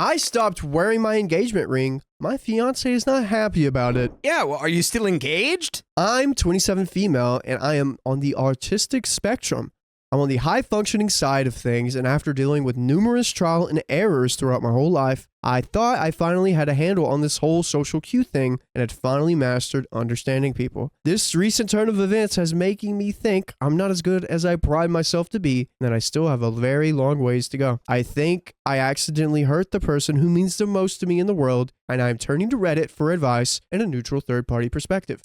I stopped wearing my engagement ring. My fiance is not happy about it. Yeah, well, are you still engaged? I'm 27 female, and I am on the autistic spectrum. I'm on the high-functioning side of things, and after dealing with numerous trial and errors throughout my whole life, I thought I finally had a handle on this whole social cue thing and had finally mastered understanding people. This recent turn of events has making me think I'm not as good as I pride myself to be, and that I still have a very long ways to go. I think I accidentally hurt the person who means the most to me in the world, and I'm turning to Reddit for advice and a neutral third-party perspective.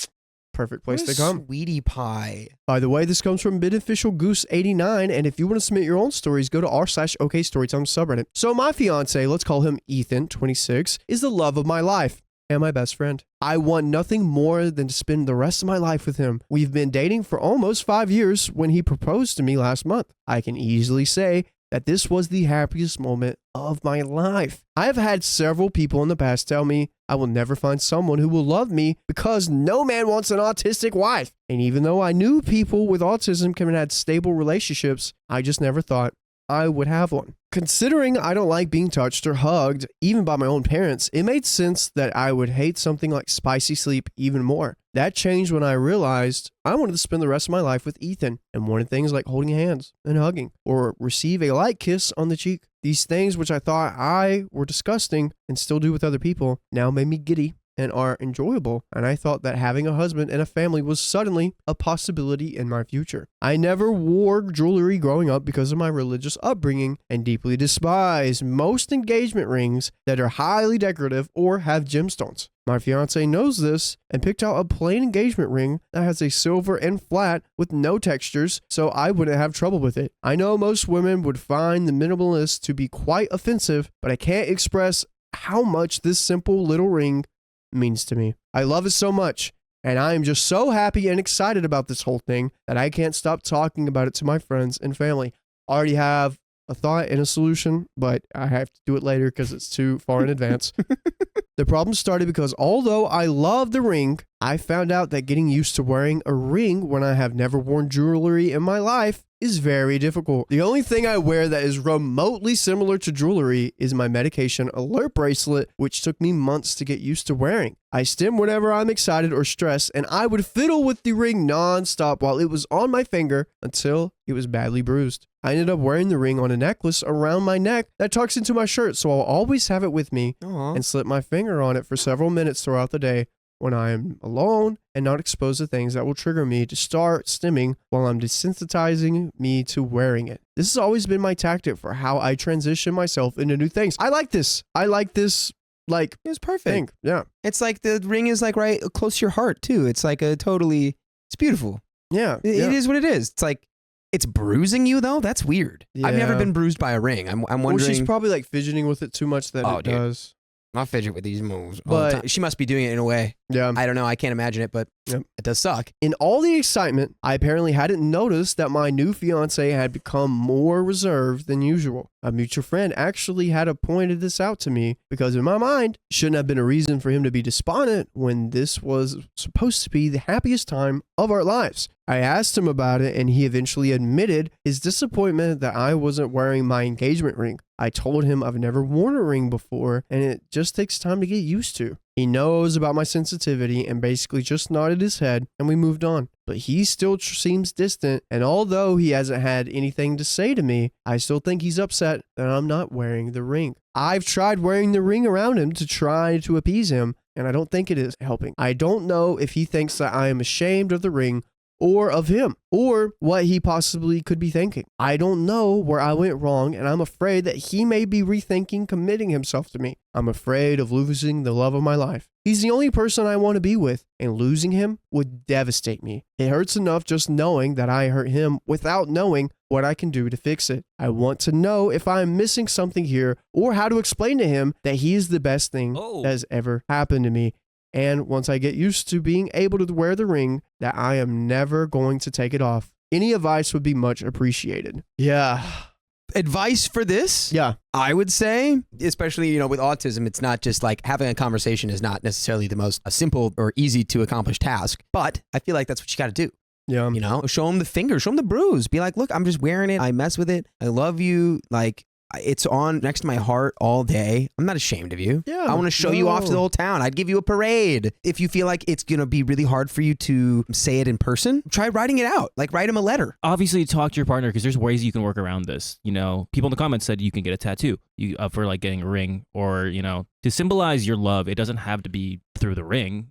Perfect place to come. Sweetie pie. By the way, this comes from Beneficial Goose 89, and if you want to submit your own stories, go to r/OKStorytime subreddit. So my fiance, let's call him Ethan, 26, is the love of my life and my best friend. I want nothing more than to spend the rest of my life with him. We've been dating for almost 5 years when he proposed to me last month. I can easily say that this was the happiest moment of my life. I have had several people in the past tell me I will never find someone who will love me because no man wants an autistic wife. And even though I knew people with autism can have stable relationships, I just never thought I would have one. Considering I don't like being touched or hugged, even by my own parents, it made sense that I would hate something like spicy sleep even more. That changed when I realized I wanted to spend the rest of my life with Ethan and wanted things like holding hands and hugging or receive a light kiss on the cheek. These things, which I thought were disgusting and still do with other people, now made me giddy and are enjoyable, and I thought that having a husband and a family was suddenly a possibility in my future. I never wore jewelry growing up because of my religious upbringing and deeply despise most engagement rings that are highly decorative or have gemstones. My fiance knows this and picked out a plain engagement ring that has a silver and flat with no textures, so I wouldn't have trouble with it. I know most women would find the minimalist to be quite offensive, but I can't express how much this simple little ring means to me. I love it so much, and I am just so happy and excited about this whole thing that I can't stop talking about it to my friends and family. I already have a thought and a solution, but I have to do it later because it's too far in advance. The problem started because although I love the ring, I found out that getting used to wearing a ring when I have never worn jewelry in my life is very difficult. The only thing I wear that is remotely similar to jewelry is my medication alert bracelet, which took me months to get used to wearing. I stim whenever I'm excited or stressed, and I would fiddle with the ring non-stop while it was on my finger until it was badly bruised. I ended up wearing the ring on a necklace around my neck that tucks into my shirt, so I'll always have it with me and slip my finger on it for several minutes throughout the day when I am alone and not exposed to things that will trigger me to start stimming while I'm desensitizing me to wearing it. This has always been my tactic for how I transition myself into new things. I like this. Like, it's perfect. thing. Yeah. It's like the ring is like right close to your heart too. It's like it's beautiful. Yeah. It is what it is. It's like, it's bruising you though? That's weird. Yeah. I've never been bruised by a ring. I'm wondering. Well, she's probably like fidgeting with it too much that it does. I fidget with these moves all the time. She must be doing it in a way. Yeah. I don't know. I can't imagine it, but it does suck. In all the excitement, I apparently hadn't noticed that my new fiance had become more reserved than usual. A mutual friend actually had pointed this out to me because in my mind, it shouldn't have been a reason for him to be despondent when this was supposed to be the happiest time of our lives. I asked him about it and he eventually admitted his disappointment that I wasn't wearing my engagement ring. I told him I've never worn a ring before and it just takes time to get used to. He knows about my sensitivity and basically just nodded his head and we moved on. But he still seems distant, and although he hasn't had anything to say to me, I still think he's upset that I'm not wearing the ring. I've tried wearing the ring around him to try to appease him, and I don't think it is helping. I don't know if he thinks that I am ashamed of the ring or of him, or what he possibly could be thinking. I don't know where I went wrong, and I'm afraid that he may be rethinking committing himself to me. I'm afraid of losing the love of my life. He's the only person I want to be with, and losing him would devastate me. It hurts enough just knowing that I hurt him without knowing what I can do to fix it. I want to know if I'm missing something here, or how to explain to him that he is the best thing that has ever happened to me. And once I get used to being able to wear the ring, that I am never going to take it off. Any advice would be much appreciated. Yeah. Advice for this? Yeah. I would say, especially, with autism, it's not just like having a conversation is not necessarily the most simple or easy to accomplish task, but I feel like that's what you got to do. Yeah. Show them the finger, show them the bruise. Be like, look, I'm just wearing it. I mess with it. I love you. Like, It's on next to my heart all day. I'm not ashamed of you. Yeah, I want to show you off to the whole town. I'd give you a parade. If you feel like it's going to be really hard for you to say it in person, try writing it out. Like write him a letter. Obviously, talk to your partner because there's ways you can work around this. You know, people in the comments said you can get a tattoo for like getting a ring or, you know, to symbolize your love. It doesn't have to be through the ring.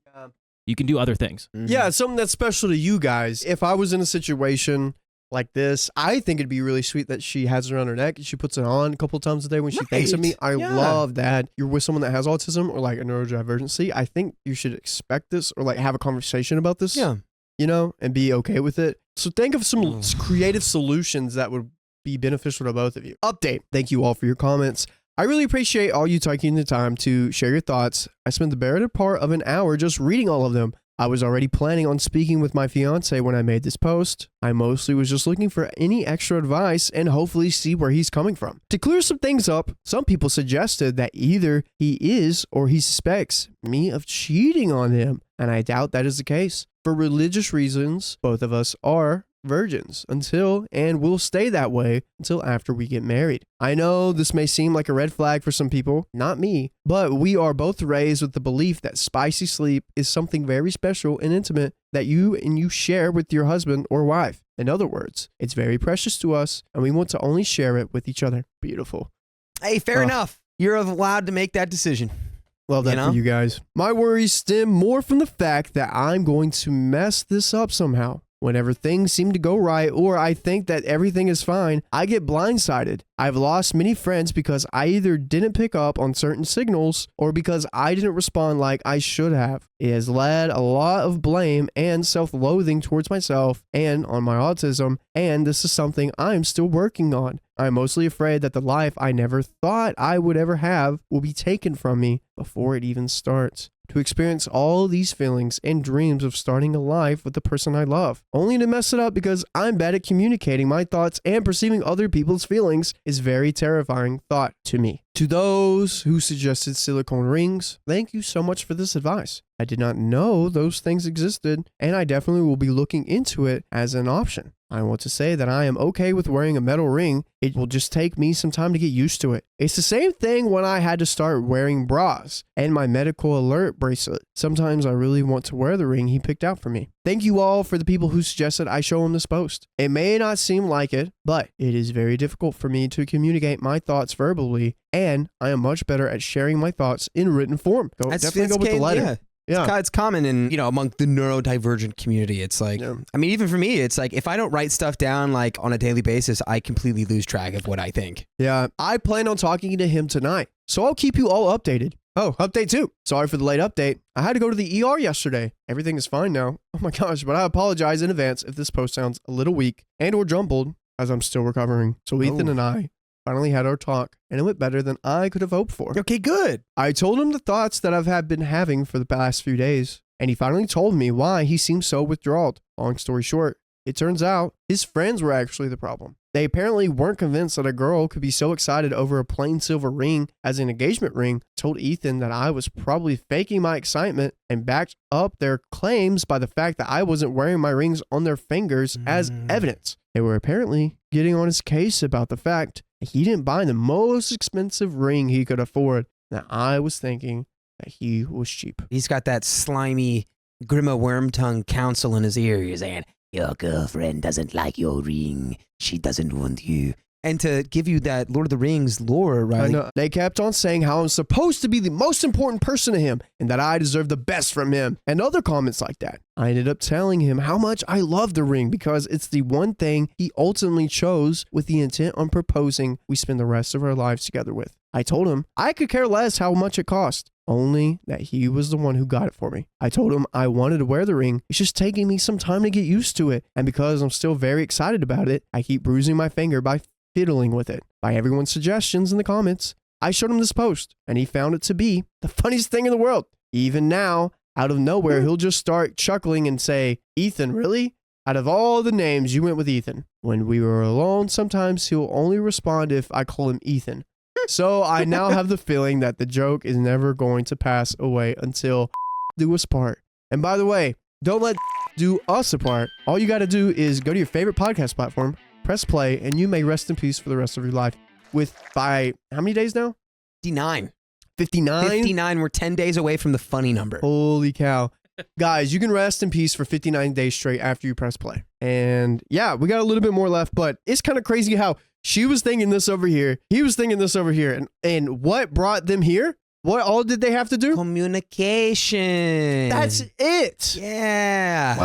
You can do other things. Yeah, it's something that's special to you guys. If I was in a situation like this, I think it'd be really sweet that she has it around her neck and she puts it on a couple times a day when she thinks of me. I love that. You're with someone that has autism or like a neurodivergency. I think you should expect this or like have a conversation about this. Yeah. You know, and be okay with it. So think of some creative solutions that would be beneficial to both of you. Update. Thank you all for your comments. I really appreciate all you taking the time to share your thoughts. I spent the better part of an hour just reading all of them. I was already planning on speaking with my fiance when I made this post. I mostly was just looking for any extra advice and hopefully see where he's coming from. To clear some things up, some people suggested that either he is or he suspects me of cheating on him, and I doubt that is the case. For religious reasons, both of us are virgins until and will stay that way until after we get married. I know this may seem like a red flag for some people, not me, but we are both raised with the belief that spicy sleep is something very special and intimate that you share with your husband or wife. In other words, it's very precious to us and we want to only share it with each other. Beautiful. Hey, fair enough. You're allowed to make that decision. Love that for you guys. My worries stem more from the fact that I'm going to mess this up somehow. Whenever things seem to go right or I think that everything is fine, I get blindsided. I've lost many friends because I either didn't pick up on certain signals or because I didn't respond like I should have. It has led a lot of blame and self-loathing towards myself and on my autism, and this is something I'm still working on. I'm mostly afraid that the life I never thought I would ever have will be taken from me before it even starts. To experience all these feelings and dreams of starting a life with the person I love, only to mess it up because I'm bad at communicating my thoughts and perceiving other people's feelings is very terrifying thought to me. To those who suggested silicone rings, thank you so much for this advice. I did not know those things existed, and I definitely will be looking into it as an option. I want to say that I am okay with wearing a metal ring. It will just take me some time to get used to it. It's the same thing when I had to start wearing bras and my medical alert bracelet. Sometimes I really want to wear the ring he picked out for me. Thank you all for the people who suggested I show him this post. It may not seem like it, but it is very difficult for me to communicate my thoughts verbally, and I am much better at sharing my thoughts in written form. Definitely go with the letter. Yeah. It's common in, among the neurodivergent community. It's like, I mean, even for me, it's like if I don't write stuff down like on a daily basis, I completely lose track of what I think. Yeah, I plan on talking to him tonight, so I'll keep you all updated. Oh, update 2. Sorry for the late update. I had to go to the ER yesterday. Everything is fine now. Oh my gosh, but I apologize in advance if this post sounds a little weak and or jumbled as I'm still recovering. So Ethan and I finally had our talk, and it went better than I could have hoped for. Okay, good. I told him the thoughts that I've been having for the past few days, and he finally told me why he seemed so withdrawal. Long story short, it turns out his friends were actually the problem. They apparently weren't convinced that a girl could be so excited over a plain silver ring as an engagement ring. Told Ethan that I was probably faking my excitement and backed up their claims by the fact that I wasn't wearing my rings on their fingers as evidence. They were apparently getting on his case about the fact that he didn't buy the most expensive ring he could afford. Now I was thinking that he was cheap. He's got that slimy Grima Wormtongue counsel in his ears and your girlfriend doesn't like your ring. She doesn't want you. And to give you that Lord of the Rings lore, right? I know. They kept on saying how I'm supposed to be the most important person to him and that I deserve the best from him and other comments like that. I ended up telling him how much I love the ring because it's the one thing he ultimately chose with the intent on proposing we spend the rest of our lives together with. I told him I could care less how much it cost, only that he was the one who got it for me. I told him I wanted to wear the ring. It's just taking me some time to get used to it. And because I'm still very excited about it, I keep bruising my finger by fiddling with it. By everyone's suggestions in the comments, I showed him this post, and he found it to be the funniest thing in the world. Even now, out of nowhere, he'll just start chuckling and say, "Ethan, really? Out of all the names, you went with Ethan." When we were alone, sometimes he'll only respond if I call him Ethan. So I now have the feeling that the joke is never going to pass away until do us part. And by the way, don't let do us apart. All you got to do is go to your favorite podcast platform, press play, and you may rest in peace for the rest of your life. by how many days now? 59. 59? 59. We're 10 days away from the funny number. Holy cow. Guys, you can rest in peace for 59 days straight after you press play. And yeah, we got a little bit more left, but it's kind of crazy how she was thinking this over here. He was thinking this over here. And what brought them here? What all did they have to do? Communication. That's it. Yeah.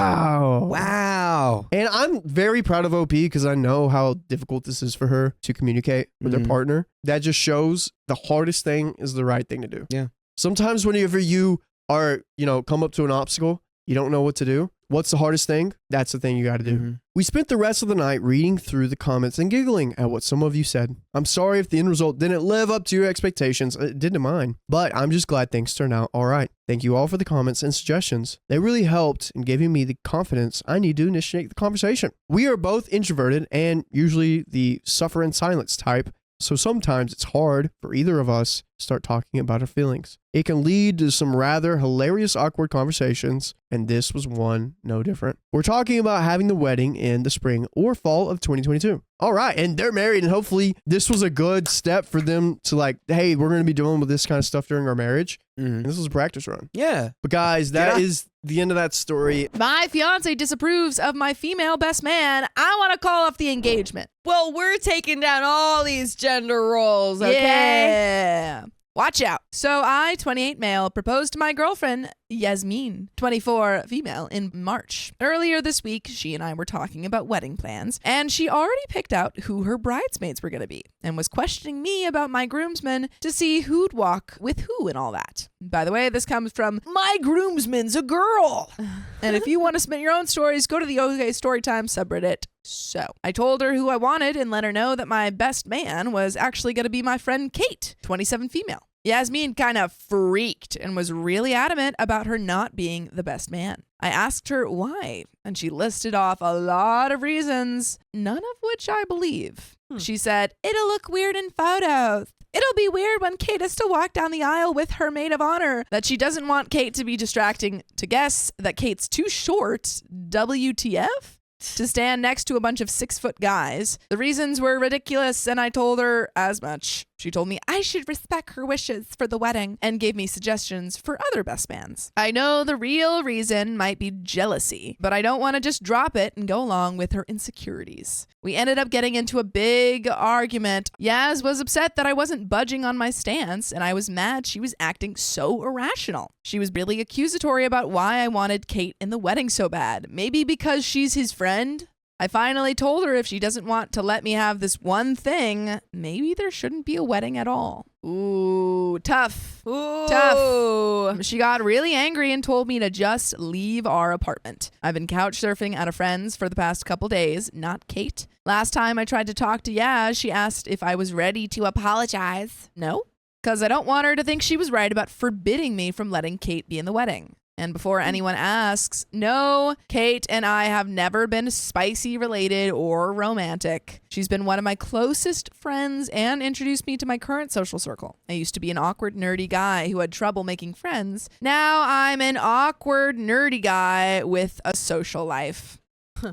Wow. And I'm very proud of OP because I know how difficult this is for her to communicate with her partner. That just shows the hardest thing is the right thing to do. Yeah. Sometimes whenever you are, come up to an obstacle, you don't know what to do. What's the hardest thing? That's the thing you got to do. We spent the rest of the night reading through the comments and giggling at what some of you said. I'm sorry if the end result didn't live up to your expectations. It didn't mine. But I'm just glad things turned out all right. Thank you all for the comments and suggestions. They really helped in giving me the confidence I need to initiate the conversation. We are both introverted and usually the suffer in silence type. So sometimes it's hard for either of us to start talking about our feelings. It can lead to some rather hilarious, awkward conversations, and this was one no different. We're talking about having the wedding in the spring or fall of 2022. All right, and they're married, and hopefully this was a good step for them to hey, we're going to be dealing with this kind of stuff during our marriage. And this was a practice run. Yeah. But guys, that is the end of that story. My fiance disapproves of my female best man. I want to call off the engagement. Well, we're taking down all these gender roles, okay? Yeah. Watch out. So I, 28 male, proposed to my girlfriend, Yasmin, 24 female, in March. Earlier this week, she and I were talking about wedding plans, and she already picked out who her bridesmaids were going to be and was questioning me about my groomsmen to see who'd walk with who and all that. By the way, this comes from my groomsman's a girl. And if you want to submit your own stories, go to the OK Storytime subreddit. So I told her who I wanted and let her know that my best man was actually going to be my friend Kate, 27 female. Yasmin kind of freaked and was really adamant about her not being the best man. I asked her why, and she listed off a lot of reasons, none of which I believe. She said, it'll look weird in photos. It'll be weird when Kate has to walk down the aisle with her maid of honor. That she doesn't want Kate to be distracting to guess that Kate's too short. WTF? To stand next to a bunch of 6-foot guys. The reasons were ridiculous, and I told her as much. She told me I should respect her wishes for the wedding and gave me suggestions for other best mans. I know the real reason might be jealousy, but I don't want to just drop it and go along with her insecurities. We ended up getting into a big argument. Yaz was upset that I wasn't budging on my stance, and I was mad she was acting so irrational. She was really accusatory about why I wanted Kate in the wedding so bad. Maybe because she's his friend? I finally told her if she doesn't want to let me have this one thing, maybe there shouldn't be a wedding at all. Ooh, tough. Tough. She got really angry and told me to just leave our apartment. I've been couch surfing at a friend's for the past couple days, not Kate. Last time I tried to talk to Yaz, she asked if I was ready to apologize. No, because I don't want her to think she was right about forbidding me from letting Kate be in the wedding. And before anyone asks, no, Kate and I have never been spicy related or romantic. She's been one of my closest friends and introduced me to my current social circle. I used to be an awkward, nerdy guy who had trouble making friends. Now I'm an awkward, nerdy guy with a social life.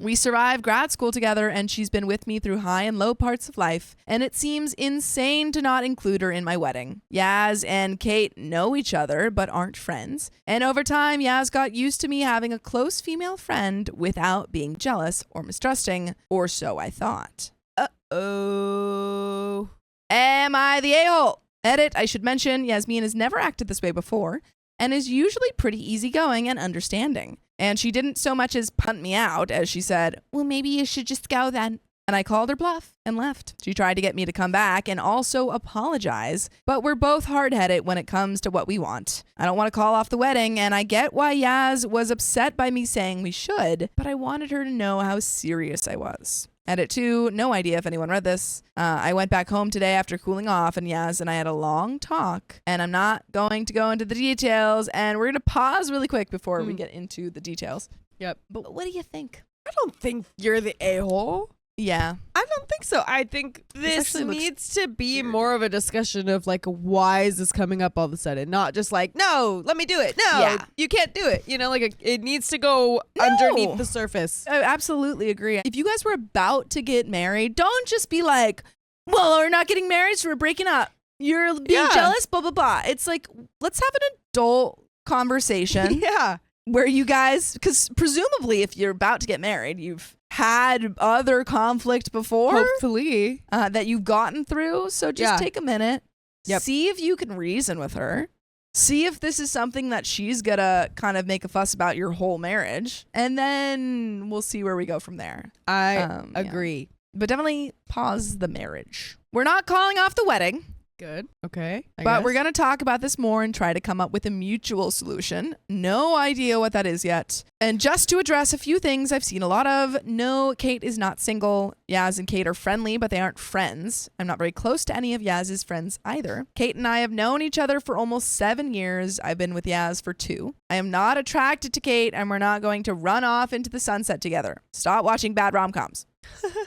We survived grad school together, and she's been with me through high and low parts of life, and it seems insane to not include her in my wedding. Yaz and Kate know each other, but aren't friends, and over time, Yaz got used to me having a close female friend without being jealous or mistrusting, or so I thought. Uh-oh. Am I the a-hole? Edit, I should mention, Yasmin has never acted this way before, and is usually pretty easygoing and understanding. And she didn't so much as punt me out as she said, well, maybe you should just go then. And I called her bluff and left. She tried to get me to come back and also apologize, but we're both hard-headed when it comes to what we want. I don't want to call off the wedding, and I get why Yaz was upset by me saying we should, but I wanted her to know how serious I was. Edit 2, no idea if anyone read this. I went back home today after cooling off, and Yaz and I had a long talk, and I'm not going to go into the details, and we're going to pause really quick before we get into the details. Yep. But what do you think? I don't think you're the a-hole. Yeah. I don't think so. I think this actually looks needs to be more of a discussion of why is this coming up all of a sudden? Not just no, let me do it. No, you can't do it. It needs to go underneath the surface. I absolutely agree. If you guys were about to get married, don't just be like, well, we're not getting married, so we're breaking up. You're being jealous, blah, blah, blah. It's like, let's have an adult conversation. Yeah. Where you guys, because presumably if you're about to get married, you've had other conflict before. Hopefully. That you've gotten through. So just take a minute. Yep. See if you can reason with her. See if this is something that she's gonna kind of make a fuss about your whole marriage. And then we'll see where we go from there. I agree. Yeah. But definitely pause the marriage. We're not calling off the wedding. Good. Okay. But we're going to talk about this more and try to come up with a mutual solution. No idea what that is yet. And just to address a few things I've seen a lot of, no, Kate is not single. Yaz and Kate are friendly, but they aren't friends. I'm not very close to any of Yaz's friends either. Kate and I have known each other for almost 7 years. I've been with Yaz for 2. I am not attracted to Kate, and we're not going to run off into the sunset together. Stop watching bad rom-coms.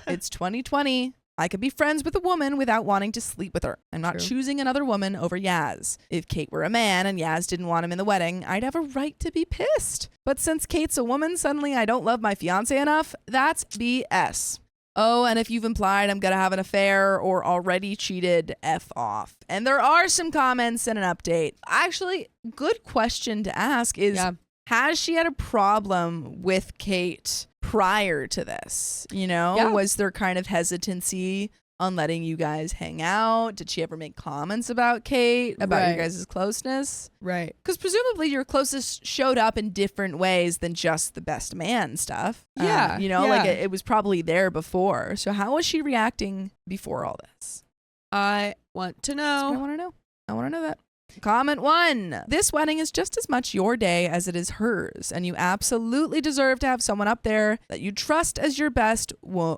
It's 2020. I could be friends with a woman without wanting to sleep with her. I'm not choosing another woman over Yaz. If Kate were a man and Yaz didn't want him in the wedding, I'd have a right to be pissed. But since Kate's a woman, suddenly I don't love my fiance enough? That's BS. Oh, and if you've implied I'm going to have an affair or already cheated, F off. And there are some comments and an update. Actually, good question to ask is, has she had a problem with Kate prior to this? You know, was there kind of hesitancy on letting you guys hang out? Did she ever make comments about Kate, about your guys' closeness? Right. Because presumably your closest showed up in different ways than just the best man stuff. Yeah. You know, like it was probably there before. So how was she reacting before all this? I want to know. That's what I want to know. I want to know that. Comment 1. This wedding is just as much your day as it is hers, and you absolutely deserve to have someone up there that you trust as your best /man.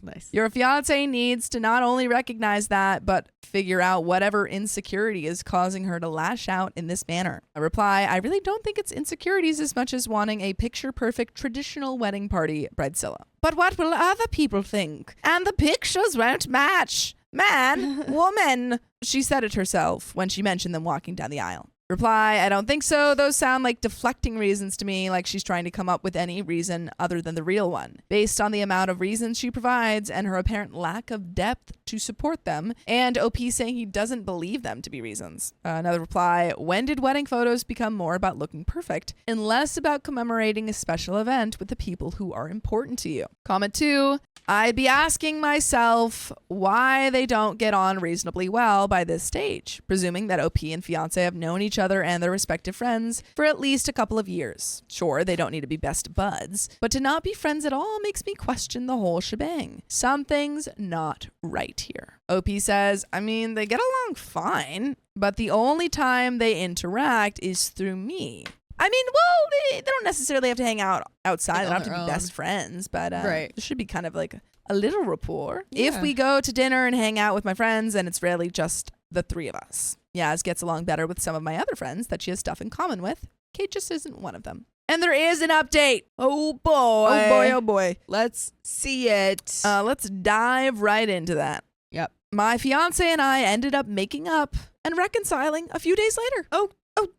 Nice. Your fiance needs to not only recognize that, but figure out whatever insecurity is causing her to lash out in this manner. I reply, I really don't think it's insecurities as much as wanting a picture-perfect traditional wedding party, bridezilla. But what will other people think? And the pictures won't match. Man, woman. She said it herself when she mentioned them walking down the aisle. Reply, I don't think so. Those sound like deflecting reasons to me, like she's trying to come up with any reason other than the real one. Based on the amount of reasons she provides and her apparent lack of depth to support them, and OP saying he doesn't believe them to be reasons. Another reply, when did wedding photos become more about looking perfect and less about commemorating a special event with the people who are important to you? Comment 2, I'd be asking myself why they don't get on reasonably well by this stage, presuming that OP and fiance have known each other and their respective friends for at least a couple of years. Sure, they don't need to be best buds, but to not be friends at all makes me question the whole shebang. Something's not right here. OP says, I mean, they get along fine, but the only time they interact is through me. I mean, well, they don't necessarily have to hang out outside. They don't have to be best friends, but there should be kind of like a little rapport. Yeah. If we go to dinner and hang out with my friends and it's rarely just the 3 of us. Yaz gets along better with some of my other friends that she has stuff in common with. Kate just isn't one of them. And there is an update. Oh boy. Oh boy, oh boy. Let's see it. Let's dive right into that. Yep. My fiance and I ended up making up and reconciling a few days later. Oh,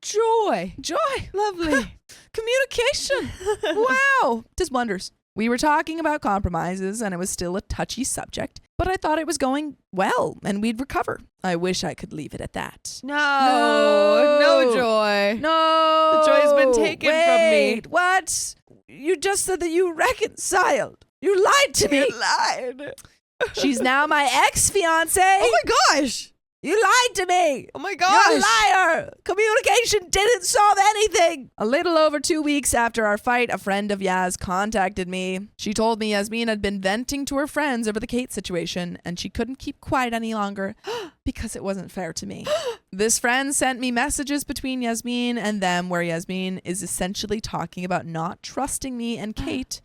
joy. Joy. Lovely. Communication. Wow. Does wonders. We were talking about compromises and it was still a touchy subject, but I thought it was going well and we'd recover. I wish I could leave it at that. No joy. No. The joy's been taken from me. What? You just said that you reconciled. You lied to me. You lied. She's now my ex-fiance. Oh my gosh. You lied to me. Oh my gosh. You're a liar. Communication didn't solve anything. A little over 2 weeks after our fight, a friend of Yaz contacted me. She told me Yasmin had been venting to her friends over the Kate situation, and she couldn't keep quiet any longer because it wasn't fair to me. This friend sent me messages between Yasmin and them where Yasmin is essentially talking about not trusting me and Kate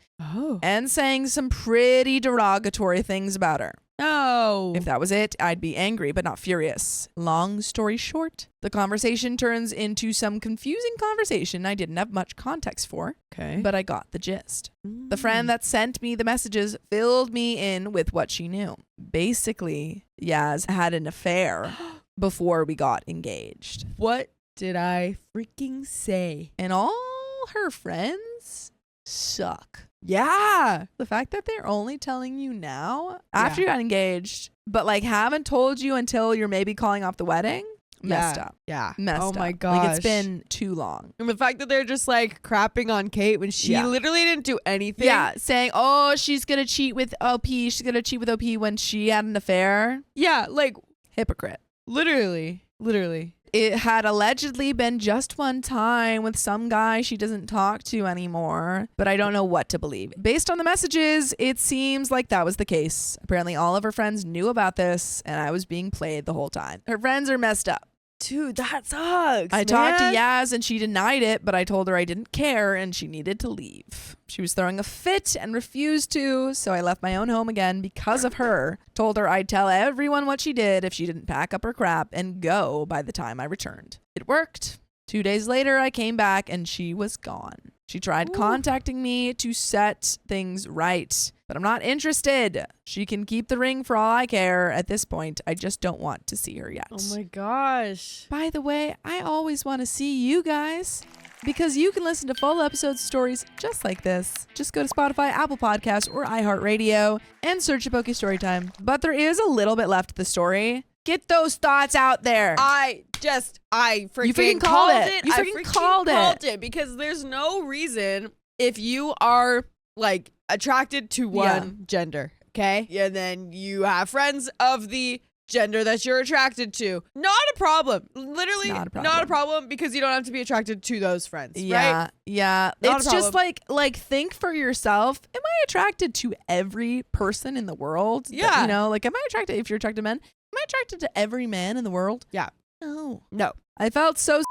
and saying some pretty derogatory things about her. No. If that was it, I'd be angry, but not furious. Long story short, the conversation turns into some confusing conversation I didn't have much context for, but I got the gist. The friend that sent me the messages filled me in with what she knew. Basically, Yaz had an affair before we got engaged. What did I freaking say? And all her friends suck. Yeah. The fact that they're only telling you now after you got engaged, but like haven't told you until you're maybe calling off the wedding. Messed up. Yeah. Messed up. Oh my Like gosh. it's been too long. And the fact that they're just like crapping on Kate when she literally didn't do anything. Yeah, saying, oh, she's going to cheat with OP. She's going to cheat with OP when she had an affair. Yeah, like Hypocrite. literally. It had allegedly been just one time with some guy she doesn't talk to anymore, but I don't know what to believe. Based on the messages, it seems like that was the case. Apparently, all of her friends knew about this, and I was being played the whole time. Her friends are messed up. Dude, that sucks. I talked to Yaz and she denied it, but I told her I didn't care and she needed to leave. She was throwing a fit and refused to, so I left my own home again because of her. Told her I'd tell everyone what she did if she didn't pack up her crap and go by the time I returned. It worked. 2 days later, I came back and she was gone. She tried contacting me to set things right, but I'm not interested. She can keep the ring for all I care. At this point, I just don't want to see her yet. Oh my gosh. By the way, I always want to see you guys because you can listen to full episode stories just like this. Just go to Spotify, Apple Podcasts, or iHeartRadio and search up OK Storytime. But there is a little bit left of the story. Get those thoughts out there. I freaking You freaking called called it. it. You I freaking called it because there's no reason if you are like attracted to one gender, okay? And then you have friends of the gender that you're attracted to. Not a problem. Literally not a problem because you don't have to be attracted to those friends, right? Yeah. Not a It's just problem. like think for yourself. Am I attracted to every person in the world? Yeah. You know, like am I attracted, if you're attracted to men, am I attracted to every man in the world? Yeah. No. I felt so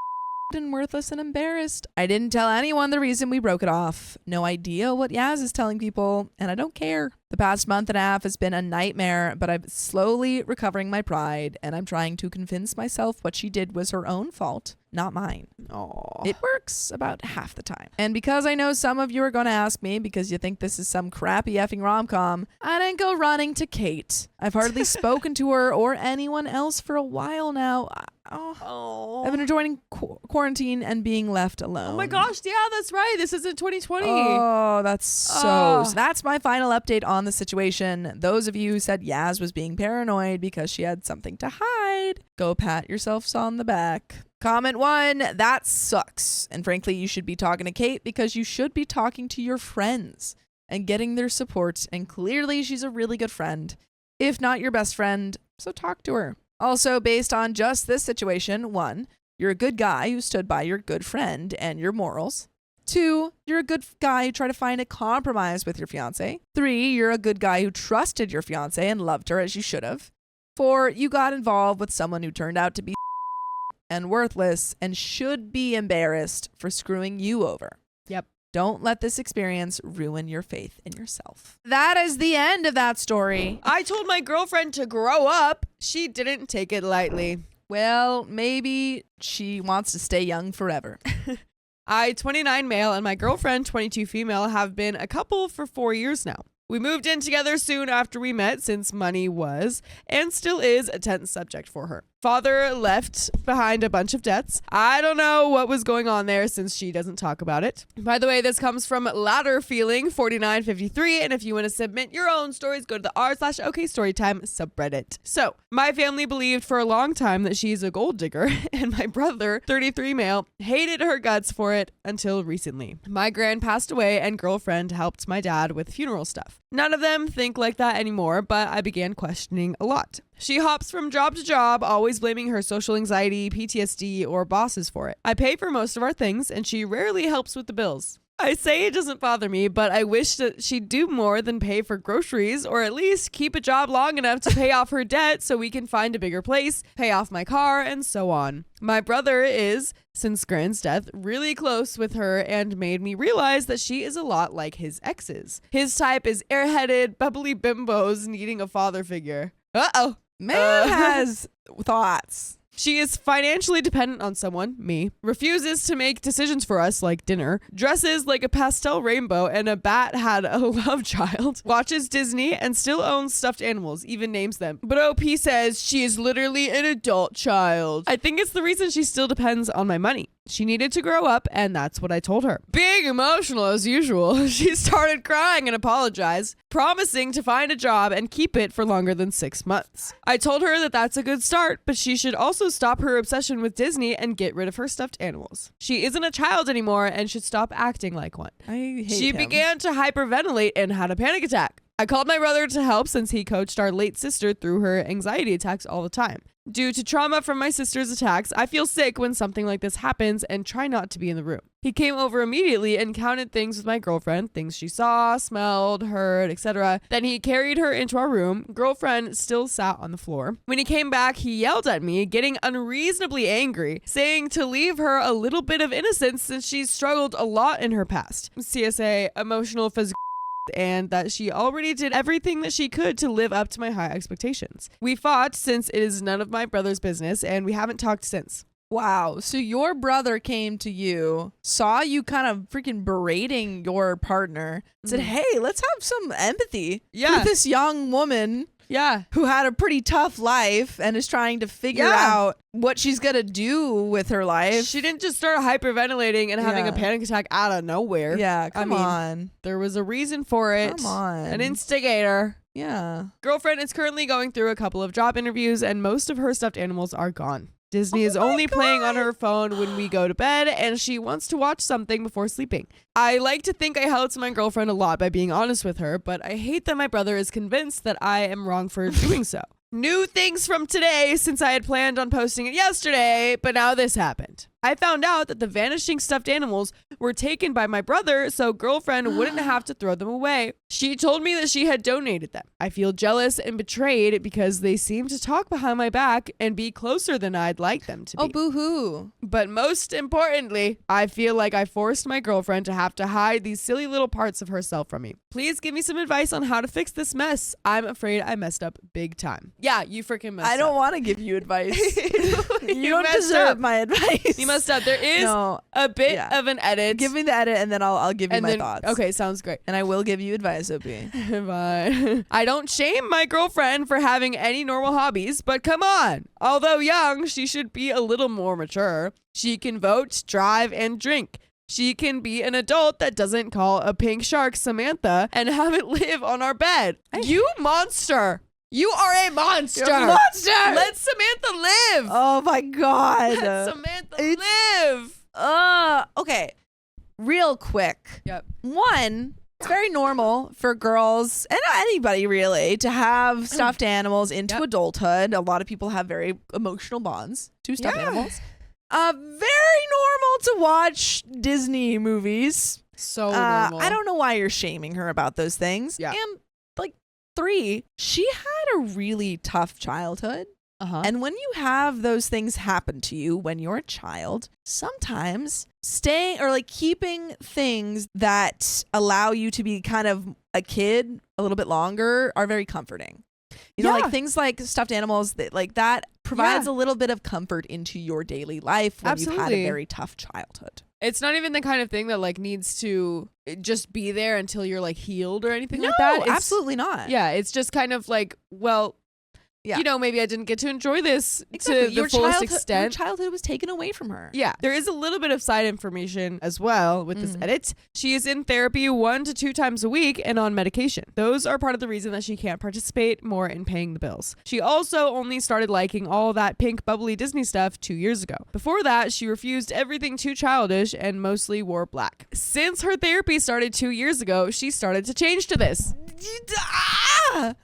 and worthless and embarrassed. I didn't tell anyone the reason we broke it off. No idea what Yaz is telling people, and I don't care. The past month and a half has been a nightmare, but I'm slowly recovering my pride, and I'm trying to convince myself what she did was her own fault, not mine. Oh. It works about half the time. And because I know some of you are going to ask me because you think this is some crappy effing rom-com, I didn't go running to Kate. I've hardly spoken to her or anyone else for a while now. I've been enjoying quarantine and being left alone. Oh my gosh, yeah, that's right. This isn't 2020. Oh, that's so that's my final update on the situation. Those of you who said Yaz was being paranoid because she had something to hide, go pat yourselves on the back. Comment 1, that sucks. And frankly, you should be talking to Kate because you should be talking to your friends and getting their support. And clearly she's a really good friend, if not your best friend, so talk to her. Also, based on just this situation, 1, you're a good guy who stood by your good friend and your morals. 2, you're a good guy who tried to find a compromise with your fiance. 3, you're a good guy who trusted your fiance and loved her as you should have. 4, you got involved with someone who turned out to be and worthless and should be embarrassed for screwing you over. Yep. Don't let this experience ruin your faith in yourself. That is the end of that story. I told my girlfriend to grow up. She didn't take it lightly. Well, maybe she wants to stay young forever. I, 29 male, and my girlfriend, 22 female, have been a couple for 4 years now. We moved in together soon after we met since money was, and still is, a tense subject for her. Father left behind a bunch of debts. I don't know what was going on there since she doesn't talk about it. By the way, this comes from Ladder Feeling 4953, and if you want to submit your own stories, go to the r/OK Storytime subreddit. So, my family believed for a long time that she's a gold digger, and my brother, 33 male, hated her guts for it until recently. My gran passed away, and girlfriend helped my dad with funeral stuff. None of them think like that anymore, but I began questioning a lot. She hops from job to job, always blaming her social anxiety, PTSD, or bosses for it. I pay for most of our things, and she rarely helps with the bills. I say it doesn't bother me, but I wish that she'd do more than pay for groceries, or at least keep a job long enough to pay off her debt so we can find a bigger place, pay off my car, and so on. My brother is, since Gran's death, really close with her and made me realize that she is a lot like his exes. His type is airheaded, bubbly bimbos needing a father figure. Uh-oh. Man has thoughts. She is financially dependent on someone, me, refuses to make decisions for us like dinner, dresses like a pastel rainbow and a bat had a love child, watches Disney and still owns stuffed animals, even names them. But OP says she is literally an adult child. I think it's the reason she still depends on my money. She needed to grow up, and that's what I told her. Being emotional as usual, she started crying and apologized, promising to find a job and keep it for longer than 6 months. I told her that that's a good start, but she should also stop her obsession with Disney and get rid of her stuffed animals. She isn't a child anymore and should stop acting like one. I hate She him. began to hyperventilate and had a panic attack. I called my brother to help since he coached our late sister through her anxiety attacks all the time. Due to trauma from my sister's attacks, I feel sick when something like this happens and try not to be in the room. He came over immediately and counted things with my girlfriend, things she saw, smelled, heard, etc. Then he carried her into our room. Girlfriend still sat on the floor. When he came back, he yelled at me, getting unreasonably angry, saying to leave her a little bit of innocence since she's struggled a lot in her past. CSA, emotional, physical, and that she already did everything that she could to live up to my high expectations. We fought since it is none of my brother's business, and we haven't talked since. Wow. So your brother came to you, saw you kind of freaking berating your partner, said, hey, let's have some empathy for this young woman Yeah. who had a pretty tough life and is trying to figure out what she's going to do with her life. She didn't just start hyperventilating and having a panic attack out of nowhere. Yeah, come on. There was a reason for it. Come on. An instigator. Yeah. Girlfriend is currently going through a couple of job interviews and most of her stuffed animals are gone. Disney is only playing on her phone when we go to bed, and she wants to watch something before sleeping. I like to think I held to my girlfriend a lot by being honest with her, but I hate that my brother is convinced that I am wrong for doing so. New things from today since I had planned on posting it yesterday, but now this happened. I found out that the vanishing stuffed animals were taken by my brother so girlfriend wouldn't have to throw them away. She told me that she had donated them. I feel jealous and betrayed because they seem to talk behind my back and be closer than I'd like them to be. Oh, boo-hoo. But most importantly, I feel like I forced my girlfriend to have to hide these silly little parts of herself from me. Please give me some advice on how to fix this mess. I'm afraid I messed up big time. Yeah, you freaking messed up. I don't want to give you advice. You don't messed deserve up. my advice. You messed up. There is a bit of an edit. Give me the edit and then I'll give you my thoughts. Okay, sounds great. And I will give you advice, OP. Bye. I don't shame my girlfriend for having any normal hobbies, but come on. Although young, she should be a little more mature. She can vote, drive, and drink. She can be an adult that doesn't call a pink shark Samantha and have it live on our bed. You monster. You are a monster. You're a monster. Let Samantha live. Oh my God. Let Samantha live. Okay. Real quick. Yep. One, it's very normal for girls and anybody really to have stuffed animals into adulthood. A lot of people have very emotional bonds to stuffed animals. Very normal to watch Disney movies. So normal. I don't know why you're shaming her about those things. Yeah. And like 3, she had a really tough childhood. And when you have those things happen to you when you're a child, sometimes staying or like keeping things that allow you to be kind of a kid a little bit longer are very comforting. You know, like things like stuffed animals that like that provides a little bit of comfort into your daily life when you've had a very tough childhood. It's not even the kind of thing that like needs to just be there until you're like healed or anything like that. No, absolutely not. Yeah, it's just kind of like, well, you know, maybe I didn't get to enjoy this to the fullest extent. Your childhood was taken away from her. Yeah, there is a little bit of side information as well with this edit. She is in therapy 1 to 2 times a week and on medication. Those are part of the reason that she can't participate more in paying the bills. She also only started liking all that pink bubbly Disney stuff 2 years ago. Before that, she refused everything too childish and mostly wore black. Since her therapy started 2 years ago, she started to change to this.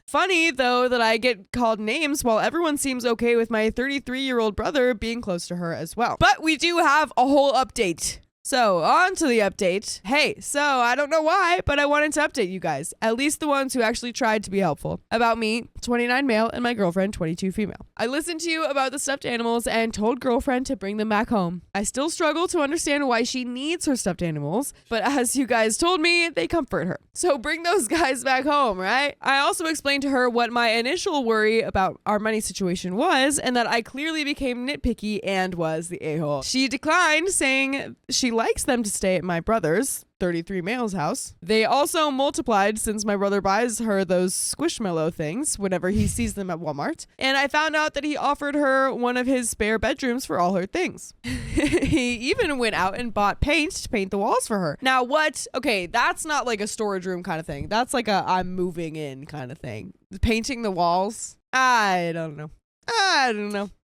Funny though that I get called names while everyone seems okay with my 33-year-old brother being close to her as well. But we do have a whole update. So on to the update. Hey, so I don't know why, but I wanted to update you guys, at least the ones who actually tried to be helpful. About me, 29 male, and my girlfriend, 22 female. I listened to you about the stuffed animals and told girlfriend to bring them back home. I still struggle to understand why she needs her stuffed animals, but as you guys told me, they comfort her. So bring those guys back home, right? I also explained to her what my initial worry about our money situation was, and that I clearly became nitpicky and was the a-hole. She declined, saying she likes them to stay at my brother's, 33 male's house. They also multiplied since my brother buys her those Squishmallow things whenever he sees them at Walmart. And I found out that he offered her one of his spare bedrooms for all her things. He even went out and bought paint to paint the walls for her. Now what? Okay, that's not like a storage room kind of thing. That's like a I'm moving in kind of thing. Painting the walls? I don't know.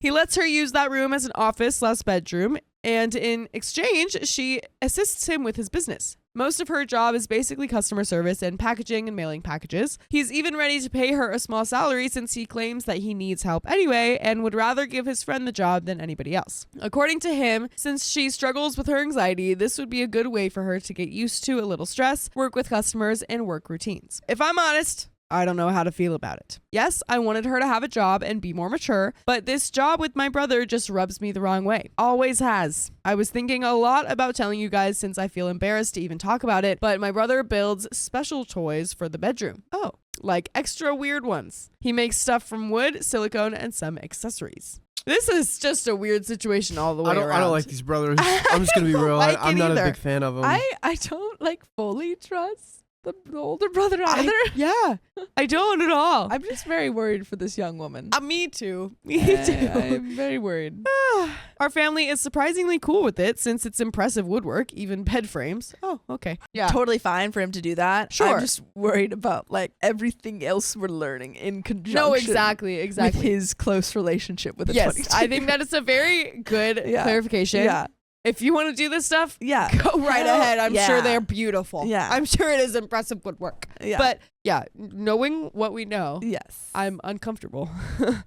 He lets her use that room as an office/bedroom, and in exchange, she assists him with his business. Most of her job is basically customer service and packaging and mailing packages. He's even ready to pay her a small salary since he claims that he needs help anyway and would rather give his friend the job than anybody else. According to him, since she struggles with her anxiety, this would be a good way for her to get used to a little stress, work with customers, and work routines. If I'm honest, I don't know how to feel about it. Yes, I wanted her to have a job and be more mature, but this job with my brother just rubs me the wrong way. Always has. I was thinking a lot about telling you guys since I feel embarrassed to even talk about it, but my brother builds special toys for the bedroom. Oh, like extra weird ones. He makes stuff from wood, silicone, and some accessories. This is just a weird situation all the way around. I don't like these brothers. I'm just going to be real. I'm not either. a big fan of them. I don't like fully trust the older brother either. I don't at all. I'm just very worried for this young woman. Me too. Me too. I'm very worried. Our family is surprisingly cool with it since it's impressive woodwork, even bed frames. Oh, okay. Yeah. Totally fine for him to do that. Sure. I'm just worried about like everything else we're learning in conjunction. No, exactly. With his close relationship with a 22. Yes, I think that is a very good clarification. Yeah. If you want to do this stuff, Yeah. go right ahead. I'm sure they're beautiful. Yeah. I'm sure it is impressive woodwork. Yeah. But yeah, knowing what we know, Yes. I'm uncomfortable.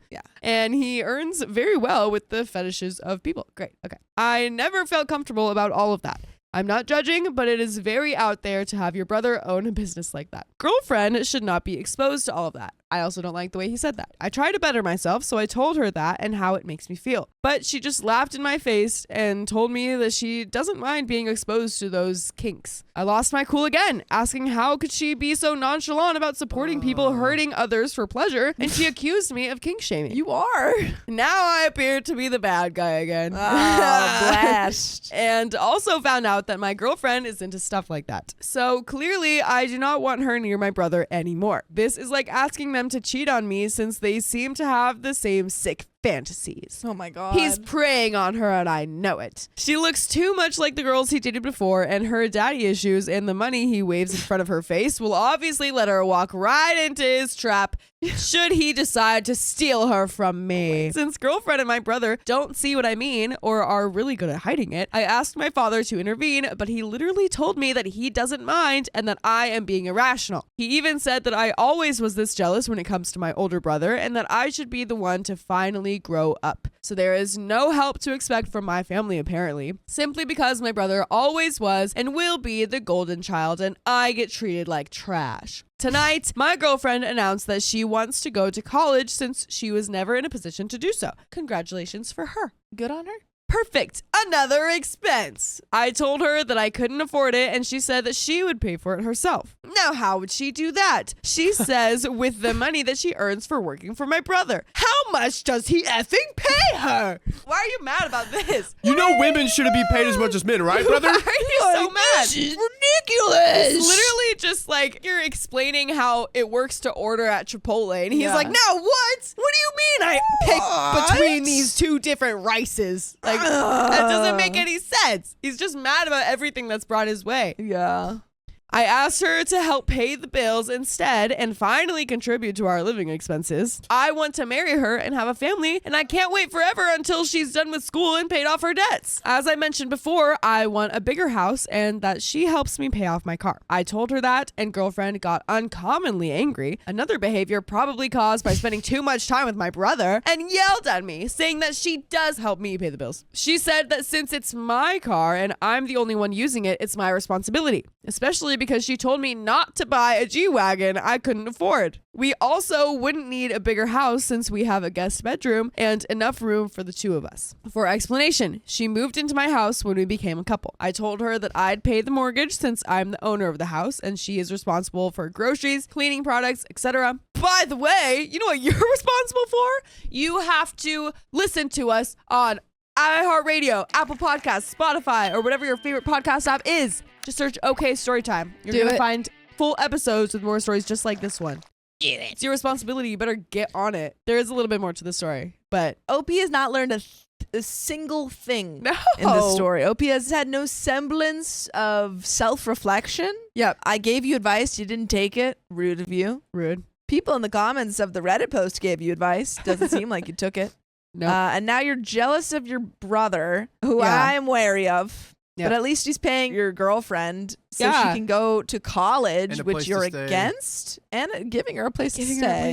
Yeah. And he earns very well with the fetishes of people. Great. Okay. I never felt comfortable about all of that. I'm not judging, but it is very out there to have your brother own a business like that. Girlfriend should not be exposed to all of that. I also don't like the way he said that. I try to better myself, so I told her that and how it makes me feel. But she just laughed in my face and told me that she doesn't mind being exposed to those kinks. I lost my cool again, asking how could she be so nonchalant about supporting people hurting others for pleasure, and she accused me of kink shaming. You are. Now I appear to be the bad guy again. Blast. And also found out that my girlfriend is into stuff like that. So clearly I do not want her near my brother anymore. This is like asking them to cheat on me since they seem to have the same sick fantasies. Oh my God. He's preying on her and I know it. She looks too much like the girls he dated before, and her daddy issues and the money he waves in front of her face will obviously let her walk right into his trap should he decide to steal her from me. Since girlfriend and my brother don't see what I mean or are really good at hiding it, I asked my father to intervene, but he literally told me that he doesn't mind and that I am being irrational. He even said that I always was this jealous when it comes to my older brother and that I should be the one to finally grow up. So there is no help to expect from my family apparently, simply because my brother always was and will be the golden child and I get treated like trash. Tonight, my girlfriend announced that she wants to go to college since she was never in a position to do so. Congratulations for her. Good on her. Perfect. Another expense. I told her that I couldn't afford it and she said that she would pay for it herself. Now, how would she do that? She says with the money that she earns for working for my brother. How much does he effing pay her? Why are you mad about this? You know women shouldn't be paid as much as men, right, brother? Why are you so mad? This is ridiculous. It's literally just like you're explaining how it works to order at Chipotle. And he's Yeah. like, no, what? What do you mean I pick between these two different rices? Like, that doesn't make any sense. He's just mad about everything that's brought his way. Yeah. I asked her to help pay the bills instead and finally contribute to our living expenses. I want to marry her and have a family, and I can't wait forever until she's done with school and paid off her debts. As I mentioned before, I want a bigger house and that she helps me pay off my car. I told her that, and girlfriend got uncommonly angry, another behavior probably caused by spending too much time with my brother, and yelled at me, saying that she does help me pay the bills. She said that since it's my car and I'm the only one using it, it's my responsibility, especially because she told me not to buy a G-Wagon I couldn't afford. We also wouldn't need a bigger house since we have a guest bedroom and enough room for the two of us. For explanation, she moved into my house when we became a couple. I told her that I'd pay the mortgage since I'm the owner of the house and she is responsible for groceries, cleaning products, etc. By the way, you know what you're responsible for? You have to listen to us on iHeartRadio, Apple Podcasts, Spotify, or whatever your favorite podcast app is. Just search OK Storytime. You're going to find full episodes with more stories just like this one. Get it. It's your responsibility. You better get on it. There is a little bit more to the story, but OP has not learned a single thing no. in this story. OP has had no semblance of self-reflection. Yep. I gave you advice. You didn't take it. Rude of you. Rude. People in the comments of the Reddit post gave you advice. Doesn't seem like you took it. No. And now you're jealous of your brother, who Yeah. I am wary of. Yep. But at least he's paying your girlfriend so Yeah. she can go to college, And a which place to you're stay. against, and giving her a place to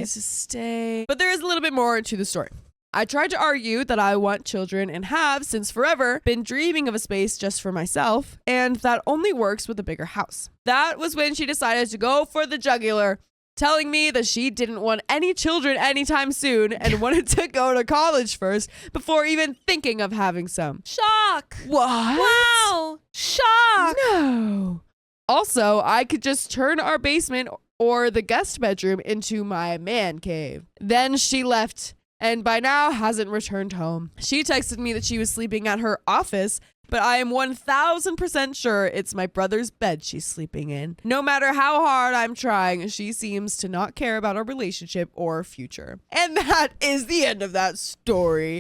stay. But there is a little bit more to the story. I tried to argue that I want children and have, since forever, been dreaming of a space just for myself, and that only works with a bigger house. That was when she decided to go for the jugular, telling me that she didn't want any children anytime soon and wanted to go to college first before even thinking of having some. Shock. What? Wow. Shock. No. Also, I could just turn our basement or the guest bedroom into my man cave. Then she left and by now hasn't returned home. She texted me that she was sleeping at her office, but I am 1000% sure it's my brother's bed she's sleeping in. No matter how hard I'm trying, she seems to not care about our relationship or future. And that is the end of that story.